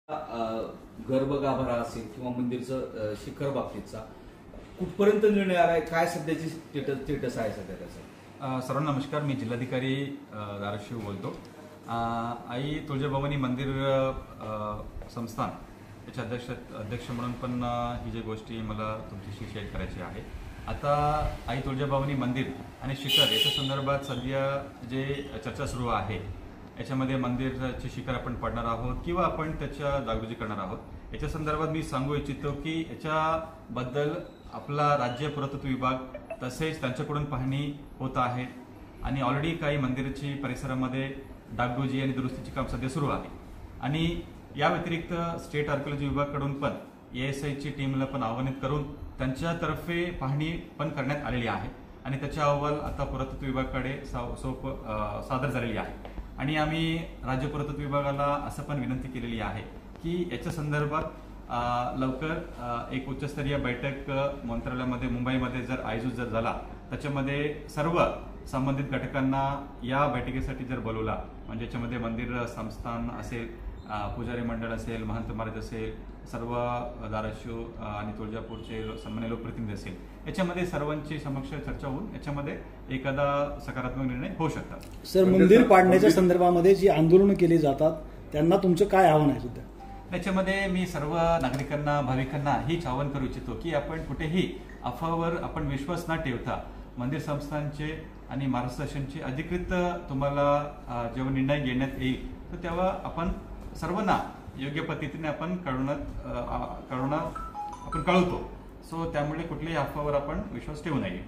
गर्भगाभारा असेल किंवा मंदिरचं शिखर बाबतीतचा कुठपर्यंत निर्णय आलाय, काय सध्याची स्टेटस आहे सध्या त्याचा? सर्वांना नमस्कार. मी जिल्हाधिकारी धाराशिव बोलतो. आई तुळजाभवानी मंदिर संस्थान याचे अध्यक्ष म्हणून पण ही जी गोष्टी मला तुमच्याशी शेअर करायची आहे. आता आई तुळजाभवानी मंदिर आणि शिखर याच्या संदर्भात सध्या जे चर्चा सुरू आहे याच्यामध्ये मंदिराचे शिखर आपण पडणार आहोत किंवा आपण त्याच्या जागृती करणार आहोत. याच्या संदर्भात मी सांगू इच्छितो की याच्याबद्दल आपला राज्य पुरातत्व विभाग तसेच त्यांच्याकडून पाहणी होत आहे आणि ऑलरेडी काही मंदिराची परिसरामध्ये डागडुजी आणि दुरुस्तीचे काम सध्या सुरू आहे. आणि या व्यतिरिक्त स्टेट आर्किओलॉजी विभागाकडून पण ASIची टीमला पण आव्हानित करून त्यांच्यातर्फे पाहणी पण करण्यात आलेली आहे आणि त्याचा अहवाल आता पुरातत्व विभागाकडे सादर झालेली आहे. आणि आम्ही राज्य पुरातत्व विभागाला असं पण विनंती केलेली आहे की याच्या संदर्भात लवकर एक उच्चस्तरीय बैठक मंत्रालयामध्ये मुंबईमध्ये जर आयोजित जर झाला त्याच्यामध्ये सर्व संबंधित घटकांना या बैठकीसाठी जर बोलवला, म्हणजे याच्यामध्ये मंदिर संस्थान असेल, पुजारी मंडळ असेल, महंत महाराज असेल, सर्व धाराशिव आणि तुळजापूरचे सन्मान्य लोकप्रतिनिधी असेल, याच्यामध्ये सर्वांची समक्ष चर्चा होऊन याच्यामध्ये एखादा सकारात्मक निर्णय होऊ शकतात. सर, मंदिर पाडण्याच्या संदर्भामध्ये जी आंदोलन केली जातात त्यांना तुमचं काय आव्हान आहे सध्या? त्याच्यामध्ये मी सर्व नागरिकांना, भाविकांना हीच आवाहन करू इच्छितो की आपण कुठेही अफवावर आपण विश्वास न ठेवता मंदिर संस्थांचे आणि महाराष्ट्र शासनाचे अधिकृत तुम्हाला जेव्हा निर्णय घेण्यात येईल तर तेव्हा आपण सर्वांना योग्य पद्धतीने आपण कळवतो. सो त्यामुळे कुठल्याही अफवावर आपण विश्वास ठेवू नये.